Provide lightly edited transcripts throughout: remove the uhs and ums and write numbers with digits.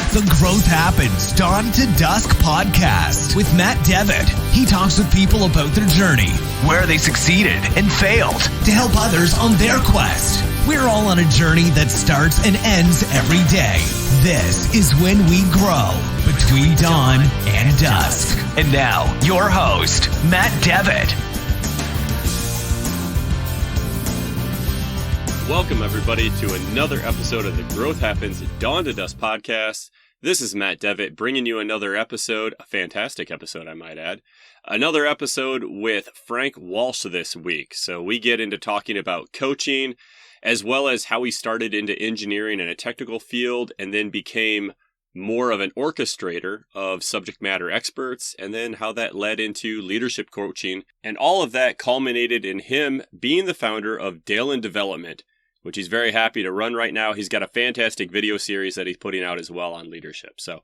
The Growth Happens Dawn to Dusk podcast with Matt Devitt. He talks with people about their journey, where they succeeded and failed to help others on their quest. We're all on a journey that starts and ends every day. This is when we grow between dawn and dusk. And now, your host, Matt Devitt. Welcome, everybody, to another episode of the Growth Happens Dawn to Dusk podcast. This is Matt Devitt bringing you another episode, a fantastic episode, I might add. Another episode with Frank Walsh this week. So we get into talking about coaching, as well as how he started into engineering in a technical field and then became more of an orchestrator of subject matter experts, and then how that led into leadership coaching. And all of that culminated in him being the founder of Dale & Development, which he's very happy to run right now. He's got a fantastic video series that he's putting out as well on leadership. So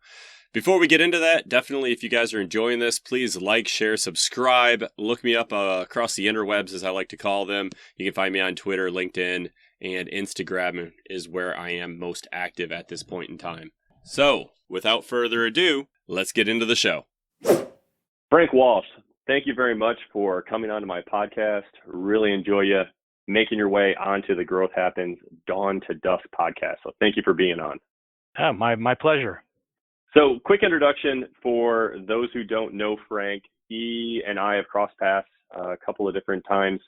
before we get into that, definitely if you guys are enjoying this, please like, share, subscribe. Look me up across the interwebs, as I like to call them. You can find me on Twitter, LinkedIn, and Instagram is where I am most active at this point in time. So without further ado, let's get into the show. Frank Walsh, thank you very much for coming onto my podcast. Really enjoy you making your way onto the Growth Happens Dawn to Dusk podcast. So thank you for being on. My pleasure. So quick introduction for those who don't know Frank. He and I have crossed paths a couple of different times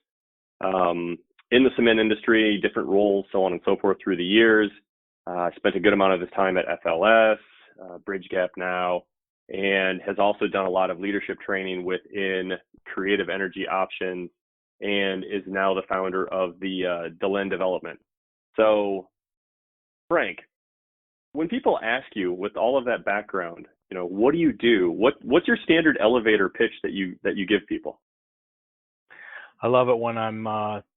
in the cement industry, different roles, so on and so forth through the years. Spent a good amount of his time at FLS, Bridge Gap now, and has also done a lot of leadership training within creative energy options, and is now the founder of the Dale & Development. So, Frank, when people ask you, with all of that background, what do you do? What's your standard elevator pitch that you give people? I love it when I'm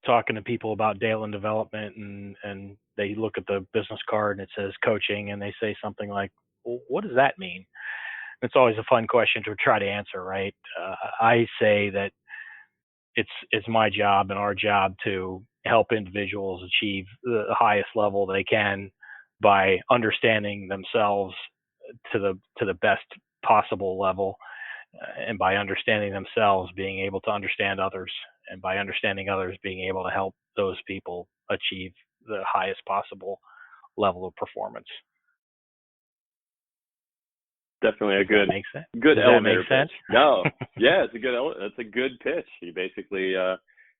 talking to people about Dale & Development and they look at the business card and it says coaching and they say something like, well, what does that mean? It's always a fun question to try to answer, right? I say that it's my job and our job to help individuals achieve the highest level they can by understanding themselves to the best possible level, and by understanding themselves, being able to understand others, and by understanding others, being able to help those people achieve the highest possible level of performance. Definitely a good Does that make sense? No, yeah, that's a good pitch. You basically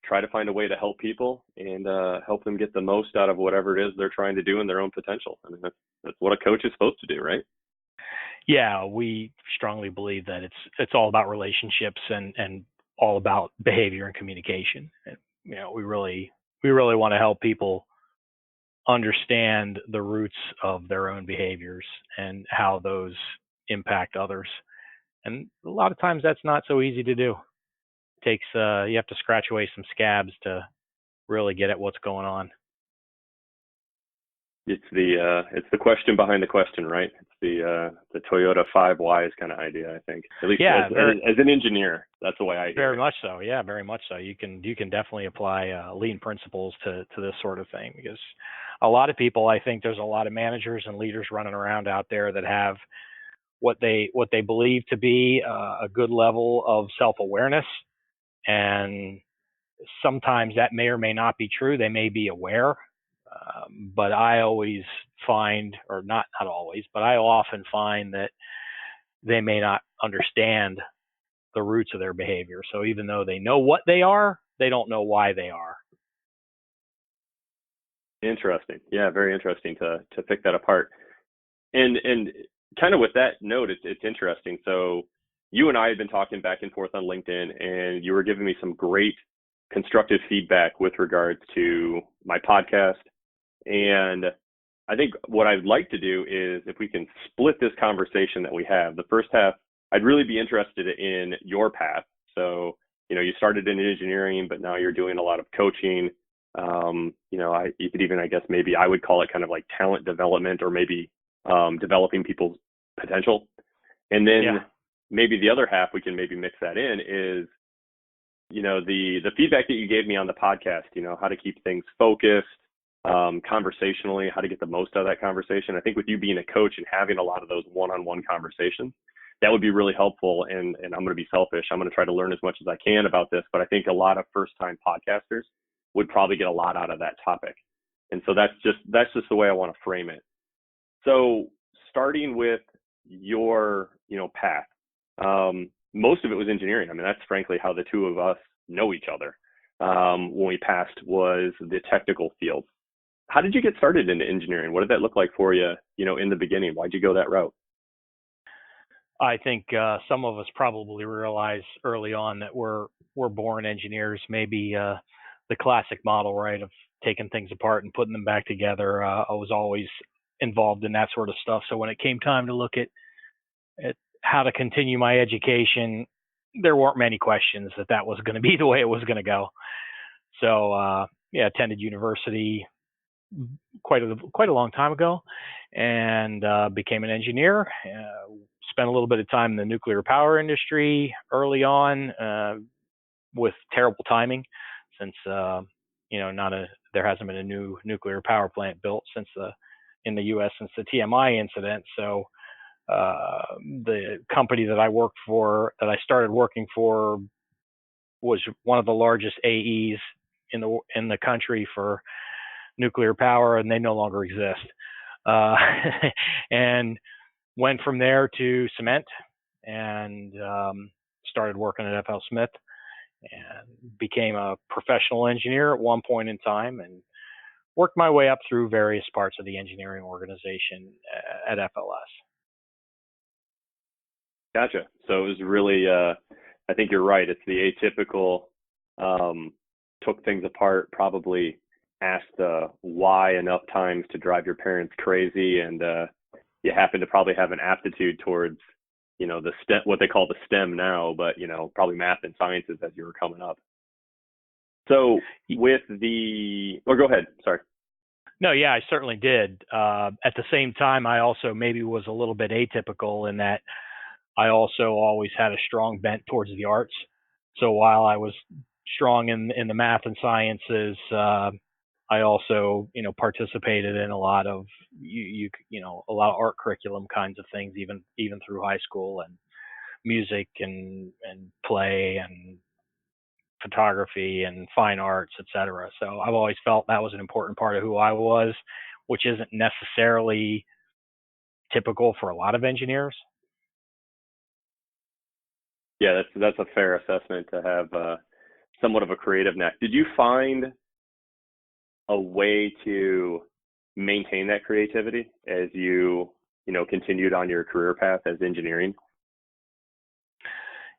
try to find a way to help people and help them get the most out of whatever it is they're trying to do in their own potential. I mean, that's what a coach is supposed to do, right? Yeah, we strongly believe that it's all about relationships and all about behavior and communication. And, we really want to help people understand the roots of their own behaviors and how those impact others. And a lot of times that's not so easy to do. It takes you have to scratch away some scabs to really get at what's going on. It's the question behind the question, right? It's the Toyota 5 Whys kind of idea, I think. At least as an engineer, that's the way I hear it. Very much so. Yeah, very much so. You can definitely apply lean principles to this sort of thing, because a lot of people, I think there's a lot of managers and leaders running around out there that have what they believe to be a good level of self-awareness, and sometimes that may or may not be true. They may be aware. But I always find, or not always, but I often find that they may not understand the roots of their behavior. So even though they know what they are, they don't know why they are. Interesting. Yeah, very interesting to pick that apart. And kind of with that note, it's interesting. So you and I had been talking back and forth on LinkedIn, and you were giving me some great constructive feedback with regards to my podcast. And I think what I'd like to do is, if we can split this conversation that we have, the first half, I'd really be interested in your path. So, you started in engineering, but now you're doing a lot of coaching. You could even, I guess, maybe I would call it kind of like talent development, or maybe developing people's potential. And then maybe the other half, we can maybe mix that in, is, the feedback that you gave me on the podcast, how to keep things focused, conversationally, how to get the most out of that conversation. I think with you being a coach and having a lot of those one-on-one conversations, that would be really helpful. And I'm going to be selfish. I'm going to try to learn as much as I can about this, but I think a lot of first-time podcasters would probably get a lot out of that topic. And so that's just the way I want to frame it. So starting with your, path, most of it was engineering. I mean, that's frankly how the two of us know each other. When we passed was the technical field. How did you get started into engineering? What did that look like for you, in the beginning? Why'd you go that route? I think some of us probably realize early on that we're born engineers. Maybe the classic model, right, of taking things apart and putting them back together. I was always involved in that sort of stuff. So when it came time to look at how to continue my education, there weren't many questions that was going to be the way it was going to go. So attended university quite a long time ago, and became an engineer. Spent a little bit of time in the nuclear power industry early on, with terrible timing, since there hasn't been a new nuclear power plant built in the U.S. since the TMI incident. So the company that I started working for, was one of the largest AEs in the country for nuclear power, and they no longer exist. And went from there to cement, and started working at FL Smith, and became a professional engineer at one point in time, and worked my way up through various parts of the engineering organization at FLS. Gotcha. So it was really, I think you're right. It's the atypical, took things apart, probably asked why enough times to drive your parents crazy, and you happen to probably have an aptitude towards, the STEM, what they call the STEM now, but probably math and sciences as you were coming up. So with go ahead. Sorry. No, yeah, I certainly did. At the same time, I also maybe was a little bit atypical in that I also always had a strong bent towards the arts. So while I was strong in the math and sciences, I also, participated in a lot of a lot of art curriculum kinds of things, even through high school, and music and play and photography and fine arts, etc. So I've always felt that was an important part of who I was, which isn't necessarily typical for a lot of engineers. Yeah, that's a fair assessment, to have somewhat of a creative knack. Did you find a way to maintain that creativity as you continued on your career path as engineering?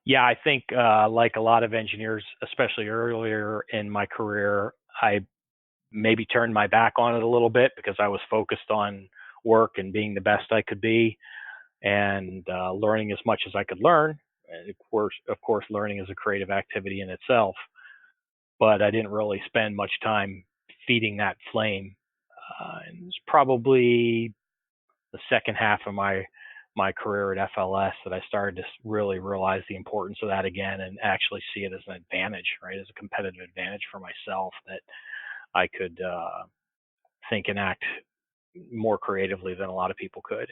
Yeah, I think like a lot of engineers, especially earlier in my career, I maybe turned my back on it a little bit because I was focused on work and being the best I could be, and learning as much as I could learn. And of course, learning is a creative activity in itself, but I didn't really spend much time feeding that flame. And it was probably the second half of my career at FLS that I started to really realize the importance of that again, and actually see it as an advantage, right? As a competitive advantage for myself, that I could think and act more creatively than a lot of people could.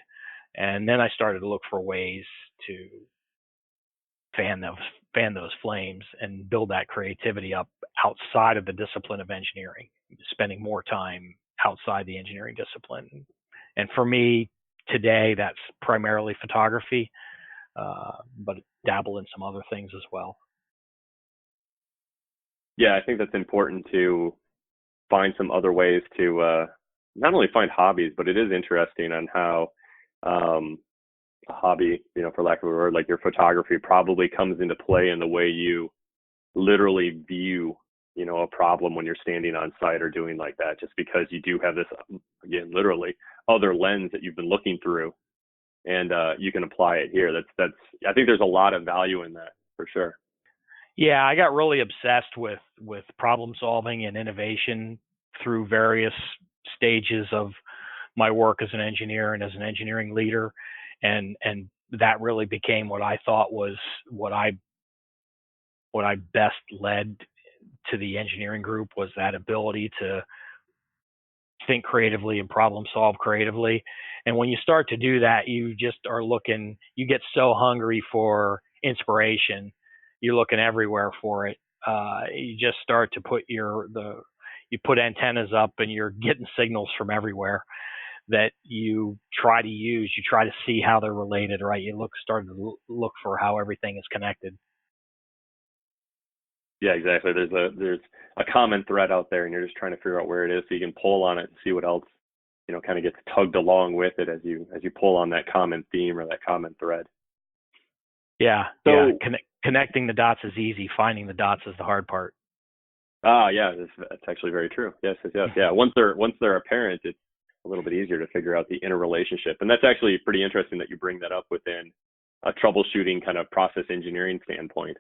And then I started to look for ways to fan those flames and build that creativity up outside of the discipline of engineering, spending more time outside the engineering discipline. And for me today, that's primarily photography, but dabble in some other things as well. Yeah, I think that's important to find some other ways to not only find hobbies, but it is interesting on how a hobby, for lack of a word, like your photography, probably comes into play in the way you literally view, a problem when you're standing on site or doing like that, just because you do have this, again, literally other lens that you've been looking through, and you can apply it here. That's I think there's a lot of value in that, for sure. Yeah, I got really obsessed with problem solving and innovation through various stages of my work as an engineer and as an engineering leader, and that really became what I thought was what I best led to the engineering group, was that ability to think creatively and problem solve creatively. And when you start to do that, you just are looking, you get so hungry for inspiration. You're looking everywhere for it. You just start to put you put antennas up and you're getting signals from everywhere that you try to use. You try to see how they're related, right? You start to look for how everything is connected. Yeah, exactly. There's a common thread out there, and you're just trying to figure out where it is so you can pull on it and see what else, kind of gets tugged along with it as you pull on that common theme or that common thread. Yeah. So, yeah. Connecting the dots is easy. Finding the dots is the hard part. Yeah, that's actually very true. Yes. Yeah. Once they're apparent, it's a little bit easier to figure out the interrelationship. And that's actually pretty interesting that you bring that up within a troubleshooting kind of process engineering standpoint.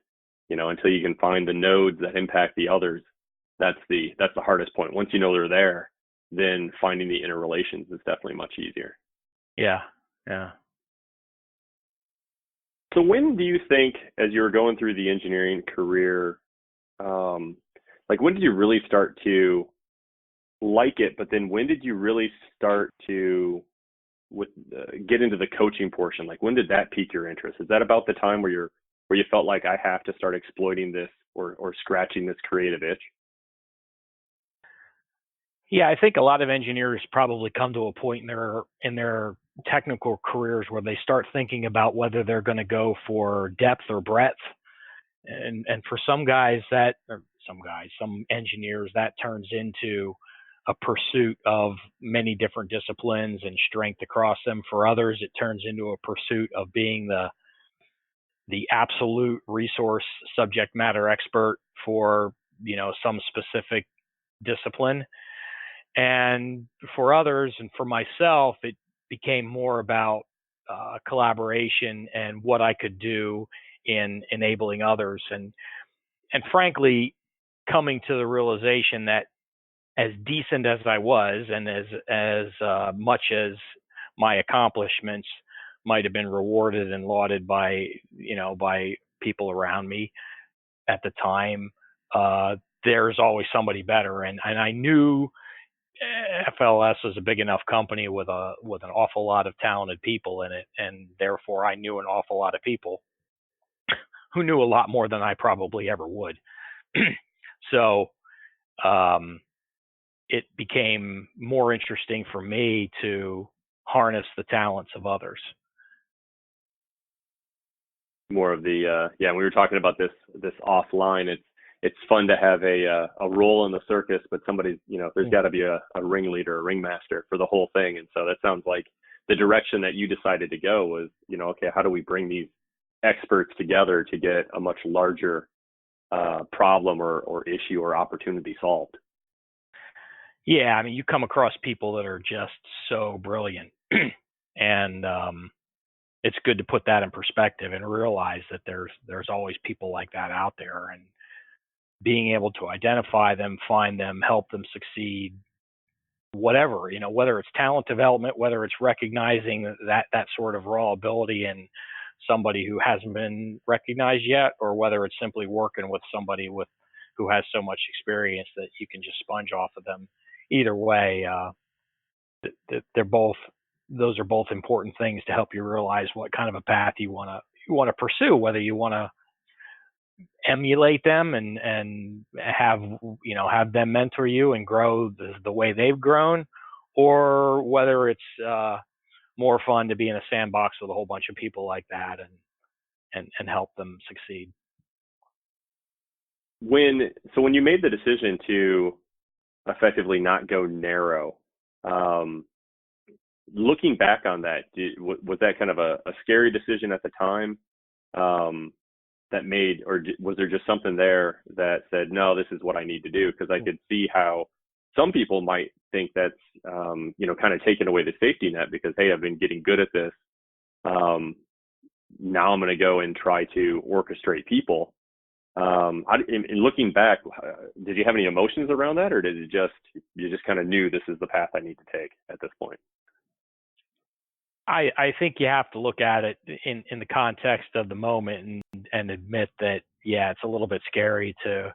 Until you can find the nodes that impact the others, that's the hardest point. Once you know they're there, then finding the interrelations is definitely much easier. Yeah. So when do you think, as you were going through the engineering career, when did you really start to like it? But then when did you really start to get into the coaching portion? Like, when did that pique your interest? Is that about the time where you felt like I have to start exploiting this or scratching this creative itch? Yeah, I think a lot of engineers probably come to a point in their technical careers where they start thinking about whether they're going to go for depth or breadth. And for some engineers, that turns into a pursuit of many different disciplines and strength across them. For others, it turns into a pursuit of being the absolute resource subject matter expert for, some specific discipline. And for others, and for myself, it became more about collaboration and what I could do in enabling others. And frankly, coming to the realization that as decent as I was, and as much as my accomplishments might have been rewarded and lauded by people around me at the time, there's always somebody better. And I knew FLS was a big enough company with an awful lot of talented people in it, and therefore I knew an awful lot of people who knew a lot more than I probably ever would. So it became more interesting for me to harness the talents of others. More of the when we were talking about this offline, it's fun to have a role in the circus, but somebody's, there's got to be a ringleader, a ringmaster for the whole thing. And so that sounds like the direction that you decided to go was, okay, how do we bring these experts together to get a much larger problem or issue or opportunity solved? Yeah, I mean, you come across people that are just so brilliant, and it's good to put that in perspective and realize that there's always people like that out there, and being able to identify them, find them, help them succeed, whatever, whether it's talent development, whether it's recognizing that sort of raw ability in somebody who hasn't been recognized yet, or whether it's simply working with somebody who has so much experience that you can just sponge off of them. Either way, those are both important things to help you realize what kind of a path you want to pursue, whether you want to emulate them and have them mentor you and grow the way they've grown, or whether it's more fun to be in a sandbox with a whole bunch of people like that and help them succeed. When you made the decision to effectively not go narrow, looking back on that, was that kind of a scary decision at the time that made, or was there just something there that said, no, this is what I need to do? Because I could see how some people might think that's, kind of taking away the safety net because, hey, I've been getting good at this. Now I'm going to go and try to orchestrate people. In looking back, did you have any emotions around that, or did you just kind of knew this is the path I need to take at this point? I think you have to look at it in the context of the moment and admit that, yeah, it's a little bit scary to,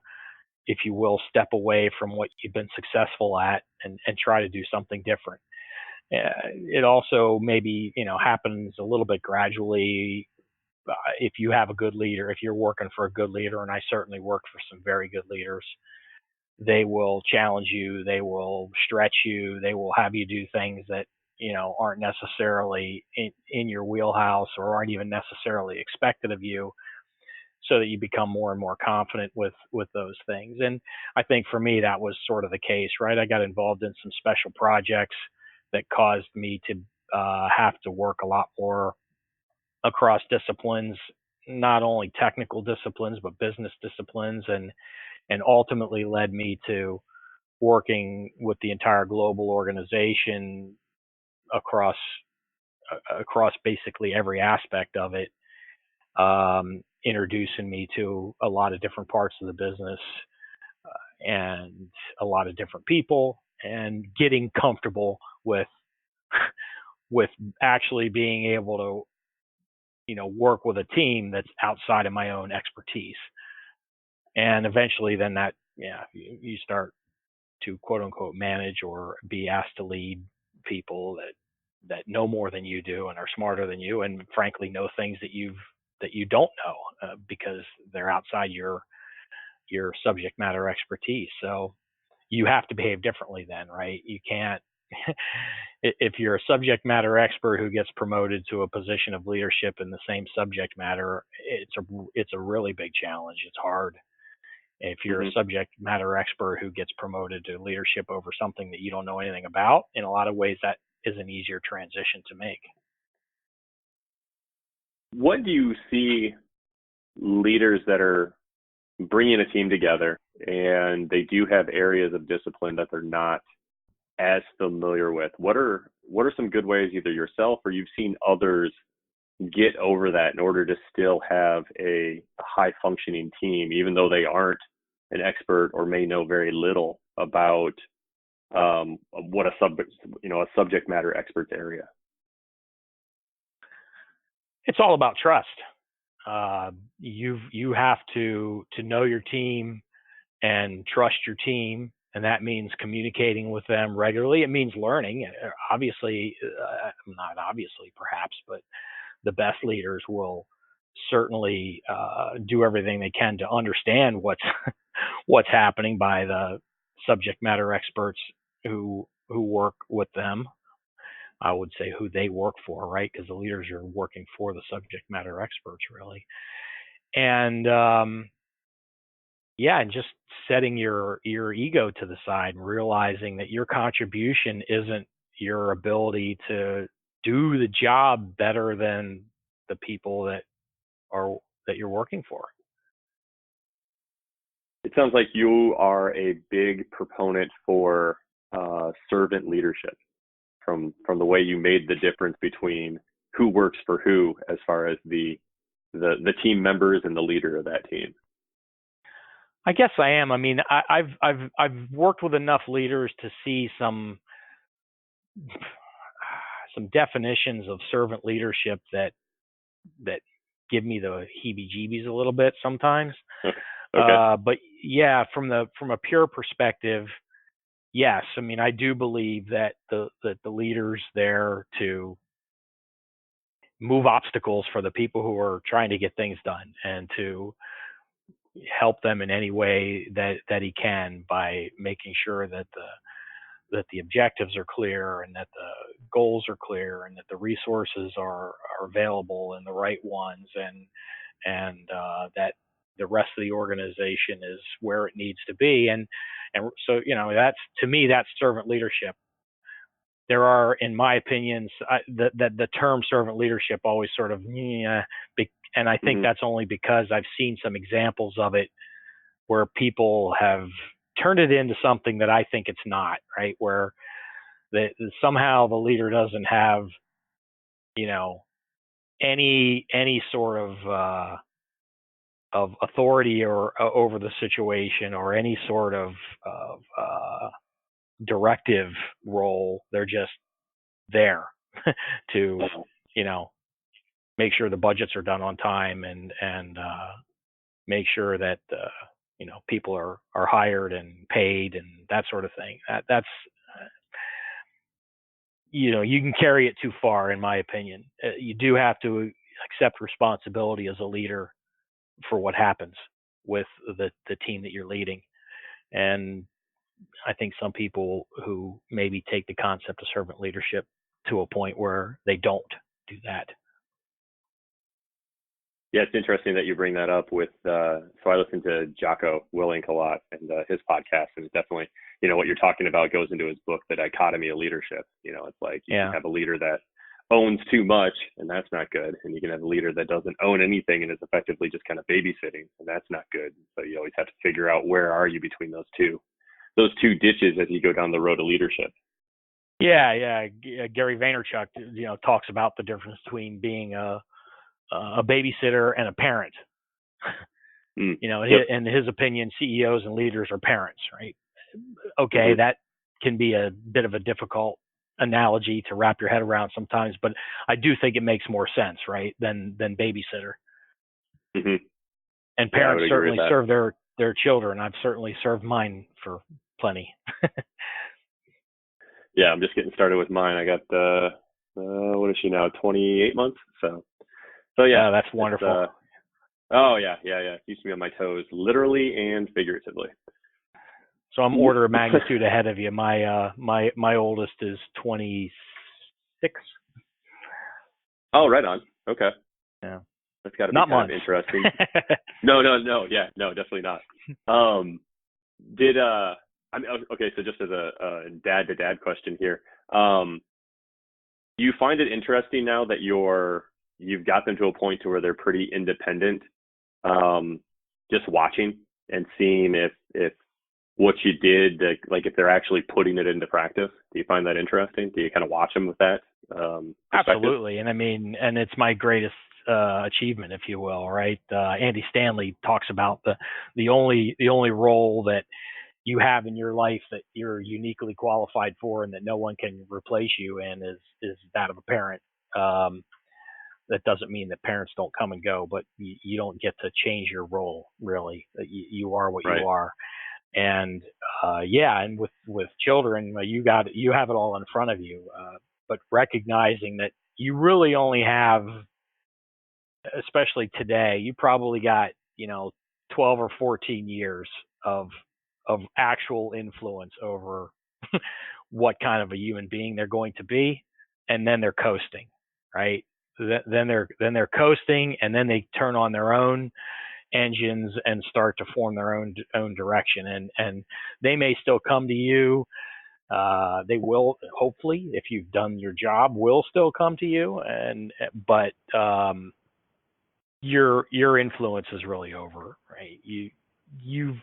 if you will, step away from what you've been successful at and try to do something different. It also maybe, happens a little bit gradually. If you have a good leader, if you're working for a good leader, and I certainly work for some very good leaders, they will challenge you, they will stretch you, they will have you do things that aren't necessarily in your wheelhouse or aren't even necessarily expected of you, so that you become more and more confident with those things. And I think for me that was sort of the case, right? I got involved in some special projects that caused me to have to work a lot more across disciplines, not only technical disciplines but business disciplines, and ultimately led me to working with the entire global organization across basically every aspect of it, introducing me to a lot of different parts of the business and a lot of different people, and getting comfortable with with actually being able to work with a team that's outside of my own expertise. And eventually then that, you start to quote unquote manage or be asked to lead people that know more than you do and are smarter than you, and frankly know things that you don't know, because they're outside your subject matter expertise. So you have to behave differently then, right? You can't if you're a subject matter expert who gets promoted to a position of leadership in the same subject matter, it's a really big challenge. It's hard. If you're a subject matter expert who gets promoted to leadership over something that you don't know anything about, in a lot of ways that is an easier transition to make. What do you see leaders that are bringing a team together and they do have areas of discipline that they're not as familiar with? What are some good ways, either yourself or you've seen others get over that in order to still have a high functioning team, even though they aren't an expert or may know very little about what a subject matter expert's area? It's all about trust. You have to know your team and trust your team, and that means communicating with them regularly. It means learning. Obviously, not obviously perhaps, but the best leaders will certainly do everything they can to understand what's happening by the subject matter experts who work with them. I would say who they work for, right? Because the leaders are working for the subject matter experts, really. And and just setting your ego to the side and realizing that your contribution isn't your ability to do the job better than the people that you're working for. It sounds like you are a big proponent for servant leadership, from the way you made the difference between who works for who as far as the team members and the leader of that team. I guess I am. I mean, I've worked with enough leaders to see some definitions of servant leadership that give me the heebie-jeebies a little bit sometimes. Okay. But yeah, from a pure perspective, yes. I mean, I do believe that the leaders there to move obstacles for the people who are trying to get things done, and to help them in any way that he can, by making sure that the objectives are clear, and that the goals are clear, and that the resources are available and the right ones, and that the rest of the organization is where it needs to be. And so, that's, to me, that's servant leadership. There are, in my opinion, the term servant leadership always sort of, and I think that's only because I've seen some examples of it where people have turned it into something that I think it's not, right? Where somehow the leader doesn't have, any sort of authority or over the situation, or any sort of directive role. They're just there to, make sure the budgets are done on time, and make sure that people are hired and paid and that sort of thing. you can carry it too far, in my opinion. You do have to accept responsibility as a leader for what happens with the team that you're leading. And I think some people who maybe take the concept of servant leadership to a point where they don't do that. Yeah, it's interesting that you bring that up with, so I listen to Jocko Willink a lot and his podcast, and it's definitely, what you're talking about goes into his book, The Dichotomy of Leadership. It's like you can have a leader that owns too much, and that's not good. And you can have a leader that doesn't own anything and is effectively just kind of babysitting, and that's not good. So you always have to figure out where are you between those two ditches as you go down the road of leadership. Yeah. Gary Vaynerchuk, talks about the difference between being a babysitter and a parent. In his opinion, CEOs and leaders are parents, right? Okay, that can be a bit of a difficult analogy to wrap your head around sometimes, but I do think it makes more sense, right, than babysitter. Mm-hmm. And parents certainly serve their children. I've certainly served mine for plenty. Yeah, I'm just getting started with mine. I got what is she now? 28 months. So yeah, that's wonderful. Oh yeah. Keeps me on my toes, literally and figuratively. So I'm order of magnitude ahead of you. My oldest is 26. Oh, right on. Okay. Yeah. That's got to be not kind much. of interesting. No. Yeah, no, definitely not. Okay, so just as a dad-to-dad question here, do you find it interesting now that you've got them to a point to where they're pretty independent, just watching and seeing if what you did, like if they're actually putting it into practice? Do you find that interesting? Do you kind of watch them with that? Absolutely. And I mean, and it's my greatest achievement, if you will, right? Andy Stanley talks about the only role that you have in your life that you're uniquely qualified for and that no one can replace you in is that of a parent. That doesn't mean that parents don't come and go, but you don't get to change your role, really. You are what you are. And and with children, you have it all in front of you, but recognizing that you really only have, especially today, you probably got 12 or 14 years of actual influence over what kind of a human being they're going to be, and then they're coasting, right? Then they're coasting, and then they turn on their own engines and start to form their own direction, and they may still come to you. They will, hopefully, if you've done your job, will still come to you, but your influence is really over, right? You've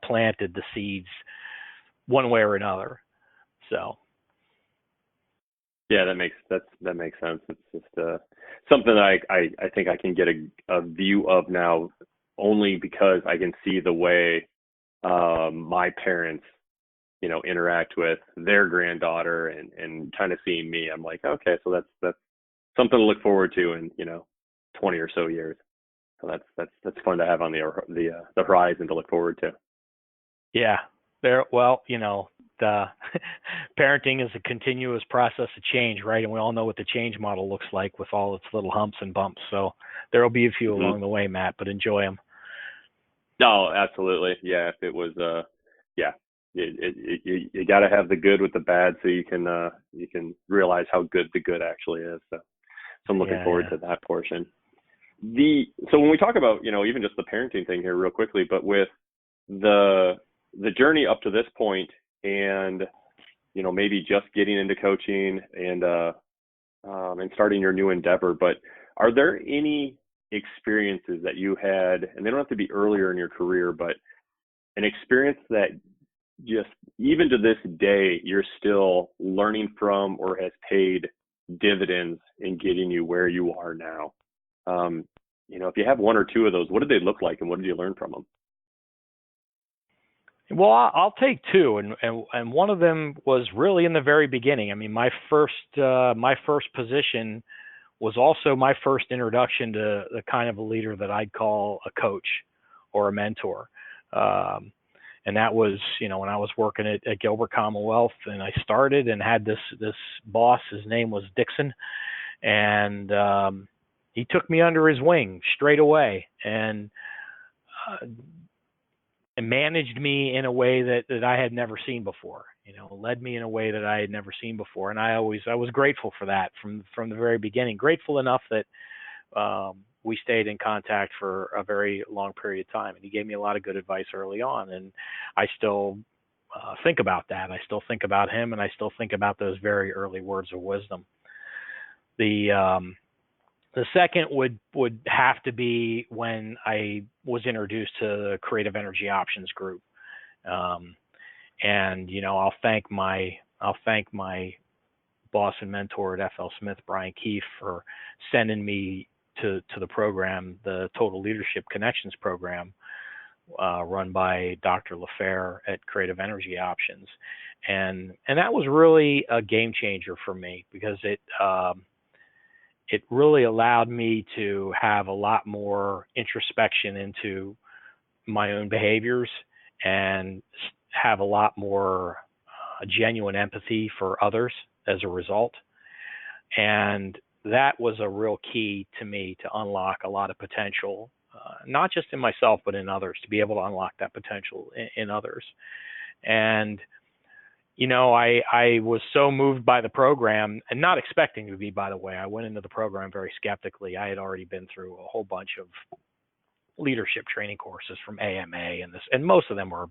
planted the seeds one way or another. So yeah, that makes sense. It's just something that I think I can get a view of now, only because I can see the way my parents interact with their granddaughter and kind of seeing me. I'm like, okay, so that's something to look forward to in 20 or so years. So that's fun to have on the horizon to look forward to. Yeah, the parenting is a continuous process of change, right? And we all know what the change model looks like with all its little humps and bumps. So there will be a few along the way, Matt, but enjoy them. No, absolutely. Yeah, if it was, you got to have the good with the bad, so you can realize how good the good actually is. So I'm looking forward to that portion. So when we talk about even just the parenting thing here real quickly, but with the journey up to this point, and maybe just getting into coaching and starting your new endeavor, but are there any experiences that you had, and they don't have to be earlier in your career, but an experience that just even to this day you're still learning from or has paid dividends in getting you where you are now? If you have one or two of those, what did they look like and what did you learn from them? Well, I'll take two, and one of them was really in the very beginning. I mean, my first position was also my first introduction to the kind of a leader that I'd call a coach or a mentor. And that was, when I was working at Gilbert Commonwealth, and I started and had this boss. His name was Dixon, and he took me under his wing straight away, and managed me in a way that I had never seen before. Led me in a way that I had never seen before, and I was grateful for that from the very beginning. Grateful enough that we stayed in contact for a very long period of time, and he gave me a lot of good advice early on, and I still think about that. I still think about him, and I still think about those very early words of wisdom. The second would have to be when I was introduced to the Creative Energy Options group, and I'll thank my boss and mentor at FL Smith, Brian Keefe, for sending me to the program, the Total Leadership Connections program, run by Dr. LaFair at Creative Energy Options, and that was really a game changer for me, because it really allowed me to have a lot more introspection into my own behaviors and have a lot more genuine empathy for others as a result. And that was a real key to me to unlock a lot of potential, not just in myself, but in others, to be able to unlock that potential in others. And I was so moved by the program, and not expecting to be, by the way. I went into the program very skeptically. I had already been through a whole bunch of leadership training courses from AMA, and most of them were,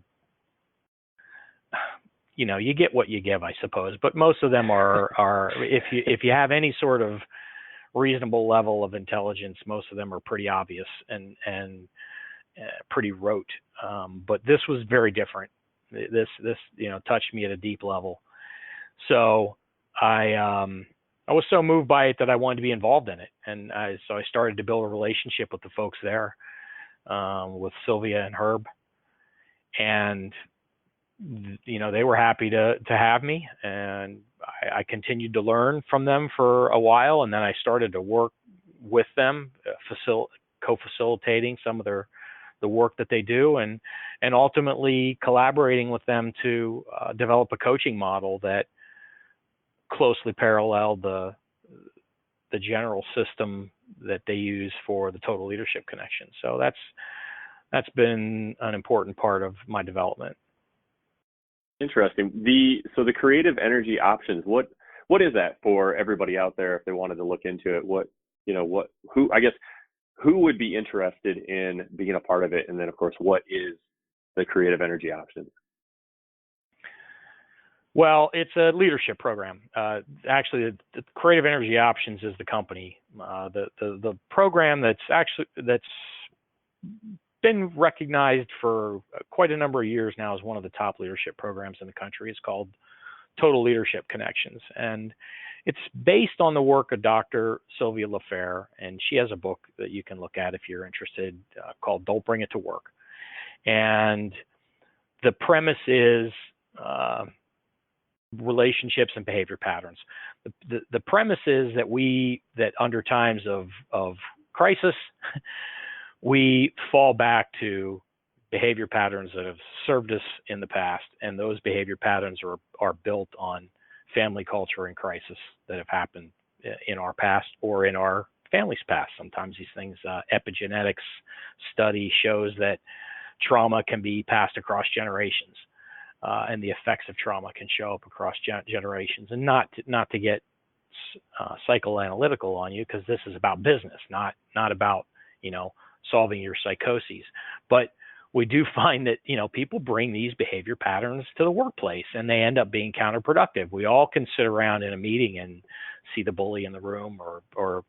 you get what you give, I suppose. But most of them are if you have any sort of reasonable level of intelligence, most of them are pretty obvious and pretty rote. But this was very different. This touched me at a deep level. So I was so moved by it that I wanted to be involved in it, and so I started to build a relationship with the folks there, with Sylvia and Herb, and they were happy to have me, and I continued to learn from them for a while, and then I started to work with them, co-facilitating some of the work that they do, and ultimately collaborating with them to develop a coaching model that closely paralleled the general system that they use for the Total Leadership Connection. So that's been an important part of my development. Interesting. So the Creative Energy Options, what is that for everybody out there if they wanted to look into it? Who would be interested in being a part of it? And then, of course, what is the Creative Energy Options? Well, it's a leadership program. Actually, the Creative Energy Options is the company. The program that's been recognized for quite a number of years now as one of the top leadership programs in the country. It's called Total Leadership Connections, and it's based on the work of Dr. Sylvia LaFair, and she has a book that you can look at if you're interested, called Don't Bring It to Work. And the premise is relationships and behavior patterns. The premise is that under times of crisis, we fall back to behavior patterns that have served us in the past, and those behavior patterns are built on family culture and crisis that have happened in our past or in our family's past. Sometimes these things, epigenetics study shows that trauma can be passed across generations, and the effects of trauma can show up across generations. And not to get psychoanalytical on you, because this is about business, not about solving your psychoses, but we do find that people bring these behavior patterns to the workplace, and they end up being counterproductive. We all can sit around in a meeting and see the bully in the room, or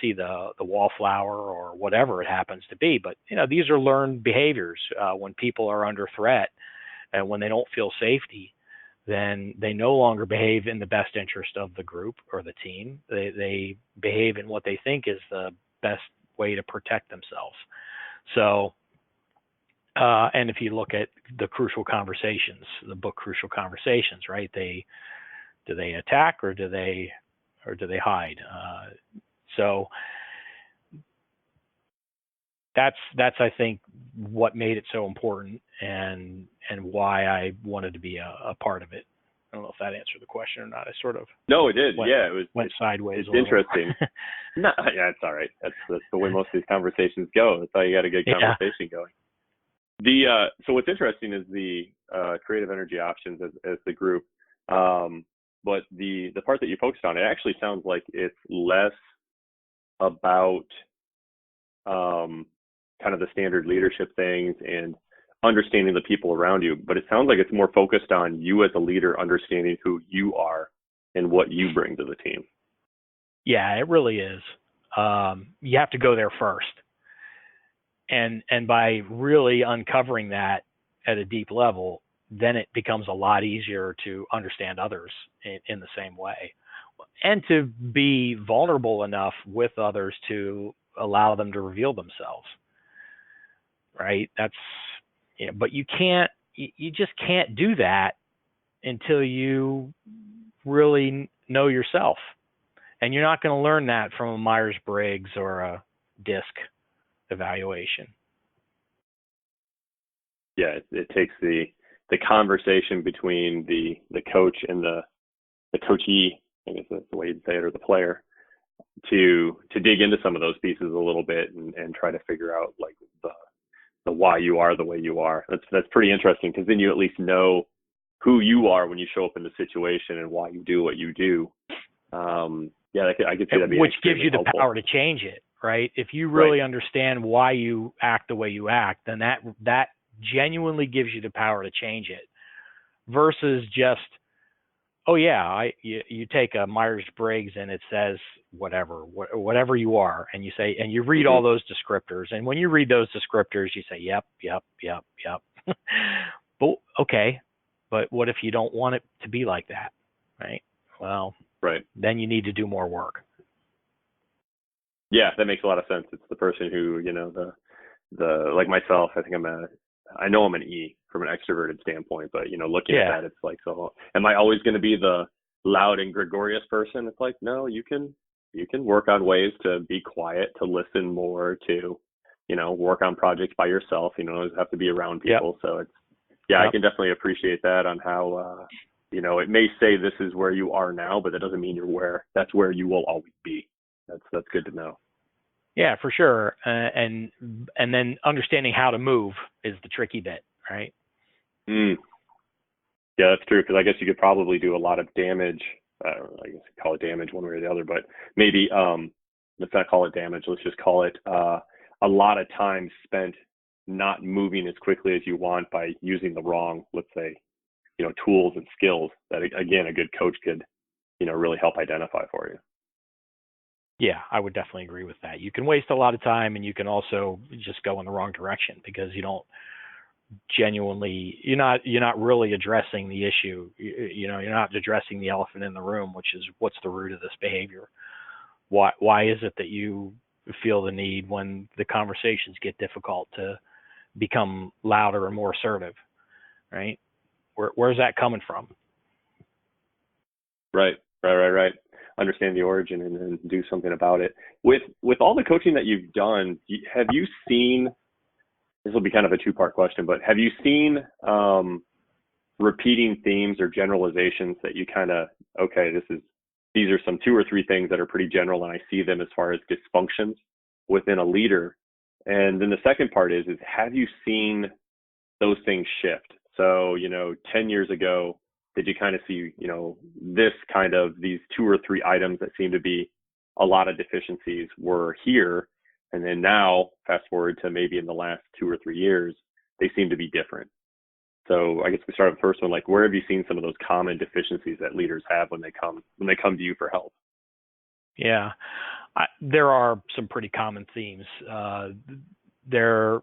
see the wallflower, or whatever it happens to be. But these are learned behaviors. When people are under threat and when they don't feel safety, then they no longer behave in the best interest of the group or the team. They behave in what they think is the best way to protect themselves. So, and if you look at the Crucial Conversations, the book Crucial Conversations, right? Do they attack or do they hide? So that's I think what made it so important and why I wanted to be a part of it. I don't know if that answered the question or not. I sort of No, it did. went sideways. It's a little. interesting. No, yeah, it's all right. That's the way most of these conversations go. That's how you got a good conversation going. So what's interesting is the creative energy options as the group. But the part that you focused on, it actually sounds like it's less about kind of the standard leadership things and understanding the people around you, but it sounds like it's more focused on you as a leader understanding who you are and what you bring to the team. Yeah, it really is. You have to go there first. And by really uncovering that at a deep level, then it becomes a lot easier to understand others in the same way, and to be vulnerable enough with others to allow them to reveal themselves. Right? But you just can't do that until you really know yourself. And you're not going to learn that from a Myers-Briggs or a DISC evaluation. Yeah, it takes the conversation between the coach and the coachee, I guess that's the way you'd say it, or the player, to dig into some of those pieces a little bit and try to figure out like the why you are the way you are. That's pretty interesting, because then you at least know who you are when you show up in the situation and why you do what you do. Yeah, I could see that being which gives you the helpful. power to change it, right? If you really understand why you act the way you act, then that genuinely gives you the power to change it, versus just, oh yeah, you take a Myers-Briggs and it says whatever you are, and you say, and you read all those descriptors, and when you read those descriptors, you say, yep. But okay, but what if you don't want it to be like that, right? Well, then you need to do more work. Yeah, that makes a lot of sense. It's the person who, the like myself, I know I'm an E from an extroverted standpoint, but looking at that, it's like, so am I always going to be the loud and gregarious person? It's like, no, you can work on ways to be quiet, to listen more, to, work on projects by yourself. You don't have to be around people. So it's, I can definitely appreciate that on how, it may say this is where you are now, but that doesn't mean that's where you will always be. That's good to know. Yeah, for sure. And then understanding how to move is the tricky bit, right? Yeah, that's true. Because I guess you could probably do a lot of damage. I guess you call it damage one way or the other, but maybe let's not call it damage. Let's just call it a lot of time spent not moving as quickly as you want by using the wrong, let's say, tools and skills that, again, a good coach could, really help identify for you. Yeah, I would definitely agree with that. You can waste a lot of time, and you can also just go in the wrong direction because you don't genuinely, you're not really addressing the issue. You're not addressing the elephant in the room, which is what's the root of this behavior. Why is it that you feel the need when the conversations get difficult to become louder and more assertive, right? Where's that coming from? Right. Understand the origin and then do something about it. With all the coaching that you've done, have you seen, this will be kind of a two-part question, but have you seen repeating themes or generalizations that you kind of, okay, these are some 2 or 3 things that are pretty general, and I see them as far as dysfunctions within a leader? And then the second part is have you seen those things shift? So, 10 years ago, did you kind of see, these 2 or 3 items that seem to be a lot of deficiencies were here, and then now fast forward to maybe in the last 2 or 3 years, they seem to be different? So I guess we start with the first one, like, where have you seen some of those common deficiencies that leaders have when they come to you for help? Yeah, there are some pretty common themes. There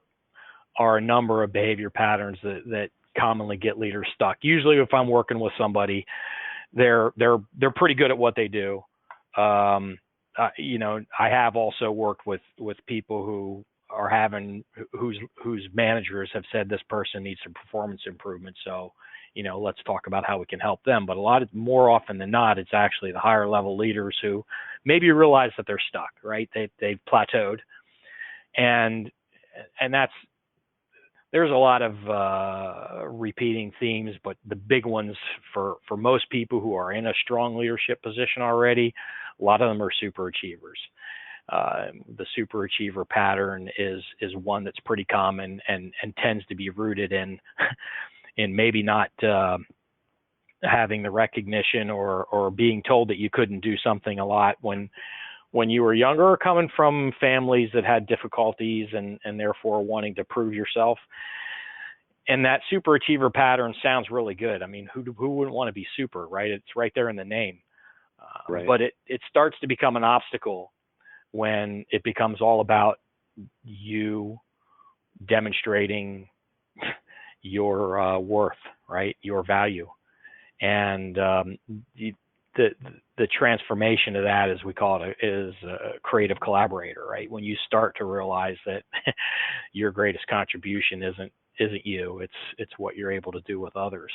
are a number of behavior patterns that commonly get leaders stuck. Usually if I'm working with somebody, they're pretty good at what they do. I have also worked with people who are whose managers have said this person needs some performance improvement. So, let's talk about how we can help them. But more often than not, it's actually the higher level leaders who maybe realize that they're stuck, right? They've plateaued, and that's there's a lot of repeating themes, but the big ones for most people who are in a strong leadership position already, a lot of them are super achievers. The super achiever pattern is one that's pretty common and tends to be rooted in maybe not having the recognition or being told that you couldn't do something a lot when you were younger, or coming from families that had difficulties and therefore wanting to prove yourself. And that super achiever pattern sounds really good. I mean, who wouldn't want to be super, right? It's right there in the name. Right. But it starts to become an obstacle when it becomes all about you demonstrating your worth, right? Your value. And the transformation of that, as we call it, is a creative collaborator, right? When you start to realize that your greatest contribution isn't you, it's what you're able to do with others.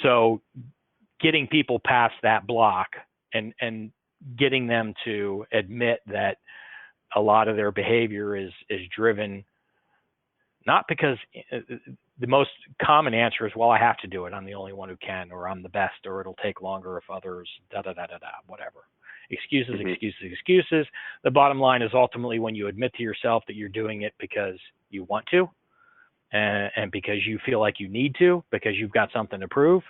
So getting people past that block and getting them to admit that a lot of their behavior is driven not because the most common answer is, well, I have to do it. I'm the only one who can, or I'm the best, or it'll take longer if others, whatever. Excuses, excuses. The bottom line is ultimately when you admit to yourself that you're doing it because you want to, and because you feel like you need to, because you've got something to prove.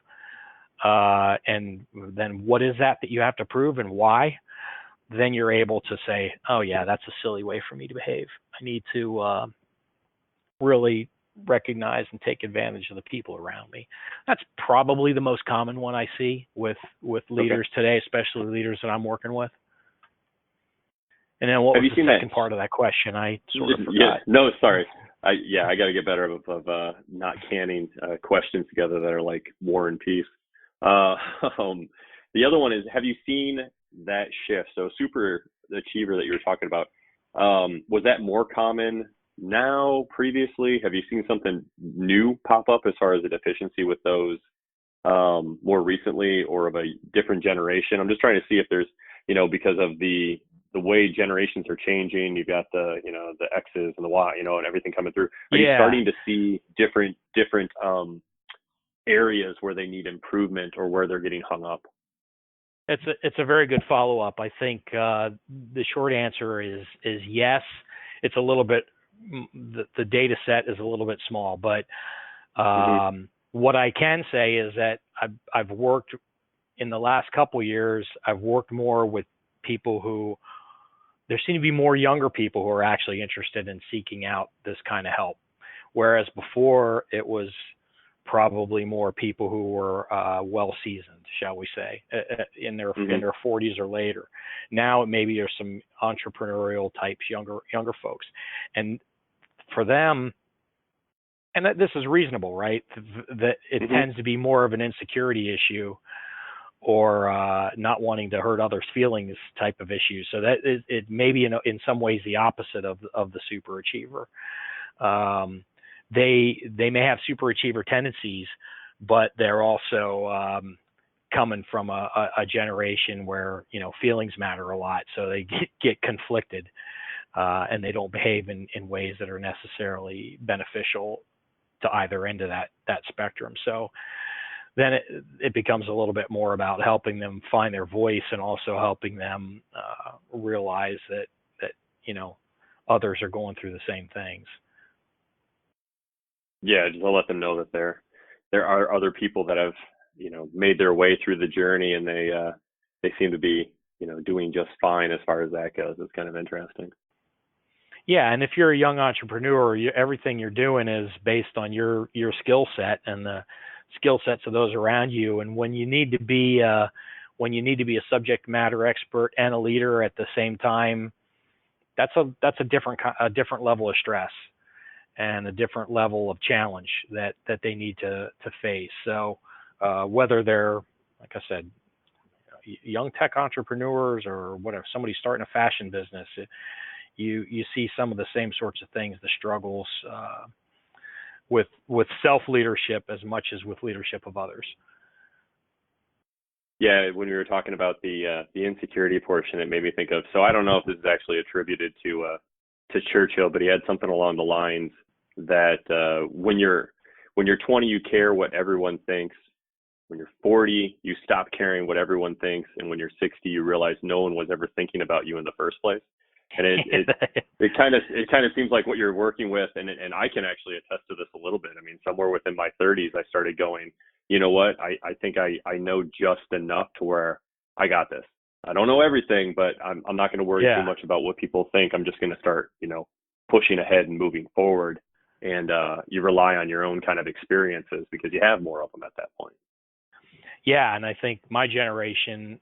And then what is that you have to prove and why? Then you're able to say, oh yeah, that's a silly way for me to behave. I need to really recognize and take advantage of the people around me. That's probably the most common one I see with leaders today, especially leaders that I'm working with. And then what was the second part of that question? I sort of forgot. Yeah, no, sorry. I got to get better of not canning questions together that are like War and Peace. The other one is, have you seen that shift? So super achiever that you were talking about, was that more common now, previously? Have you seen something new pop up as far as the deficiency with those more recently, or of a different generation? I'm just trying to see if there's, because of the way generations are changing, you've got the X's and the Y, and everything coming through. Are you starting to see different areas where they need improvement or where they're getting hung up? It's a very good follow-up. I think the short answer is yes. It's a little bit, the data set is a little bit small, but what I can say is that I've worked in the last couple of years, I've worked more with people who, there seem to be more younger people who are actually interested in seeking out this kind of help. Whereas before it was probably more people who were well seasoned, shall we say, in their 40s or later. Now maybe there's some entrepreneurial types, younger folks, and for them, and this is reasonable, right? That it tends to be more of an insecurity issue, or not wanting to hurt others' feelings type of issue. So that it may be in some ways the opposite of the super achiever. They may have super achiever tendencies, but they're also coming from a generation where feelings matter a lot, so they get conflicted, and they don't behave in ways that are necessarily beneficial to either end of that spectrum. So then it becomes a little bit more about helping them find their voice, and also helping them realize that others are going through the same things. Yeah, just to let them know that there are other people that have made their way through the journey, and they seem to be doing just fine as far as that goes. It's kind of interesting. Yeah, and if you're a young entrepreneur, everything you're doing is based on your skill set and the skill sets of those around you. And when you need to be a subject matter expert and a leader at the same time, that's a different level of stress and a different level of challenge that they need to face. So whether they're, like I said, young tech entrepreneurs or whatever, somebody starting a fashion business, you see some of the same sorts of things, the struggles with self-leadership as much as with leadership of others. Yeah, when we were talking about the insecurity portion, it made me think of, so I don't know if this is actually attributed to Churchill, but he had something along the lines that when you're 20, you care what everyone thinks. When you're 40, you stop caring what everyone thinks, and when you're 60, you realize no one was ever thinking about you in the first place. And it kind of seems like what you're working with, and I can actually attest to this a little bit. I mean, somewhere within my 30s, I started going, you know what? I think I know just enough to where I got this. I don't know everything, but I'm not going to worry too much about what people think. I'm just going to start, pushing ahead and moving forward. And you rely on your own kind of experiences because you have more of them at that point. Yeah, and I think my generation,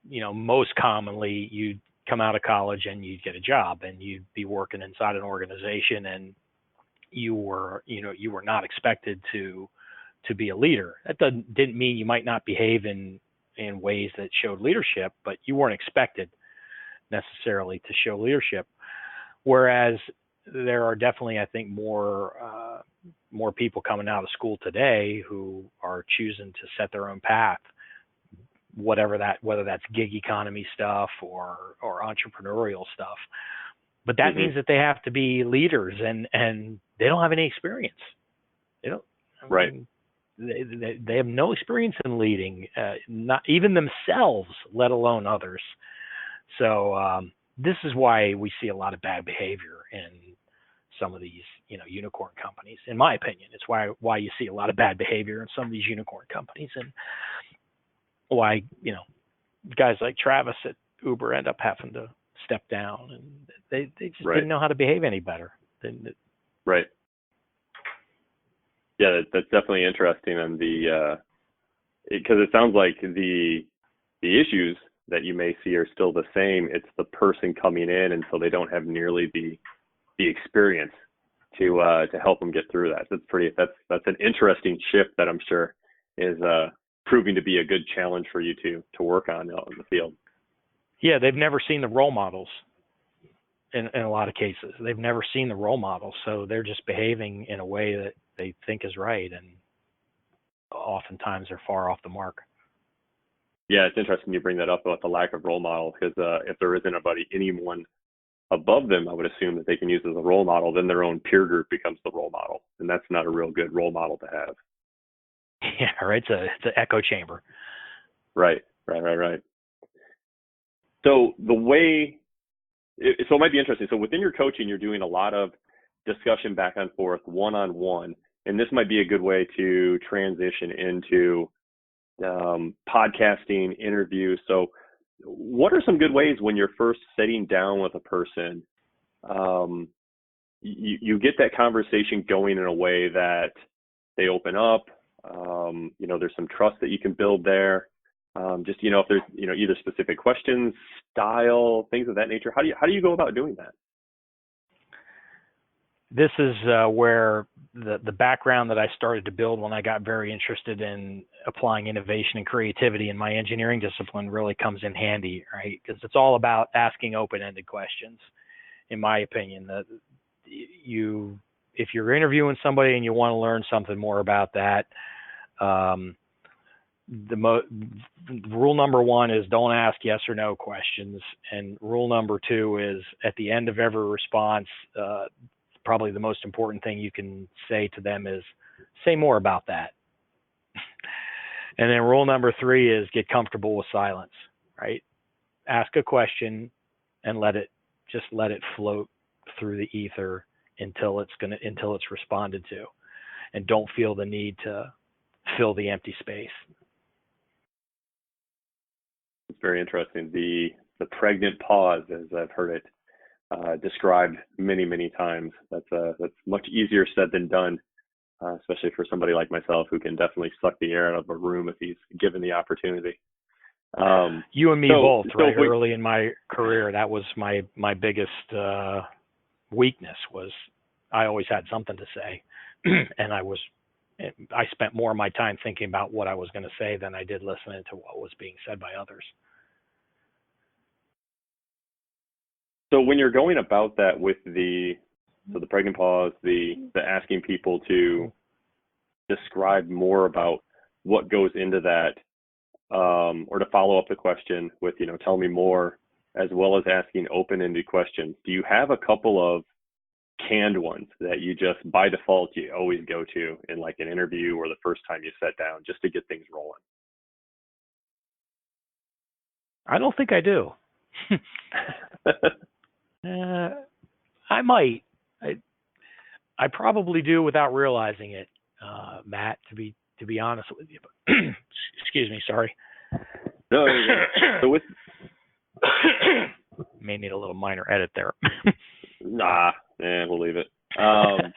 most commonly you'd come out of college and you'd get a job and you'd be working inside an organization, and you were not expected to be a leader. That didn't mean you might not behave in ways that showed leadership, but you weren't expected necessarily to show leadership. Whereas there are definitely, I think, more people coming out of school today who are choosing to set their own path, whether that's gig economy stuff or entrepreneurial stuff. But that means that they have to be leaders, and they don't have any experience. They don't. Right. They have no experience in leading, not even themselves, let alone others. So this is why we see a lot of bad behavior in some of these, unicorn companies. In my opinion, it's why you see a lot of bad behavior in some of these unicorn companies, and why guys like Travis at Uber end up having to step down, and they just didn't know how to behave any better. Right. Yeah, that's definitely interesting, and because it sounds like the issues that you may see are still the same. It's the person coming in, and so they don't have nearly the experience to help them get through that. That's an interesting shift that I'm sure is proving to be a good challenge for you to work on out in the field. Yeah, they've never seen the role models. In a lot of cases, they've never seen the role models, so they're just behaving in a way that they think is right, and oftentimes they're far off the mark. Yeah, it's interesting you bring that up about the lack of role model, because if there isn't anyone above them, I would assume that they can use as a role model, then their own peer group becomes the role model, and that's not a real good role model to have. Yeah, right. It's an echo chamber. Right. So it might be interesting. So within your coaching, you're doing a lot of discussion back and forth, one-on-one, and this might be a good way to transition into podcasting, interviews. So what are some good ways when you're first sitting down with a person, you get that conversation going in a way that they open up, there's some trust that you can build there. If there's, either specific questions, style, things of that nature, how do you go about doing that? This is where the background that I started to build when I got very interested in applying innovation and creativity in my engineering discipline really comes in handy, right? Because it's all about asking open-ended questions, in my opinion. If you're interviewing somebody and you want to learn something more about that, rule number one is don't ask yes or no questions, and rule number two is at the end of every response, probably the most important thing you can say to them is say more about that. And then rule number three is get comfortable with silence, right? Ask a question and let it float through the ether until it's responded to, and don't feel the need to fill the empty space. It's very interesting. The pregnant pause, as I've heard it described many, many times. That's much easier said than done, especially for somebody like myself who can definitely suck the air out of a room if he's given the opportunity. You and me both, right? Early in my career, that was my biggest weakness. Was I always had something to say, and I spent more of my time thinking about what I was going to say than I did listening to what was being said by others. So when you're going about that with the pregnant pause, the asking people to describe more about what goes into that, or to follow up the question with, tell me more, as well as asking open-ended questions, do you have a couple of canned ones that you just by default you always go to in like an interview or the first time you sat down just to get things rolling? I don't think I do. I might. I probably do without realizing it, Matt. To be honest with you, but excuse me, sorry. No, so with may need a little minor edit there. we'll leave it.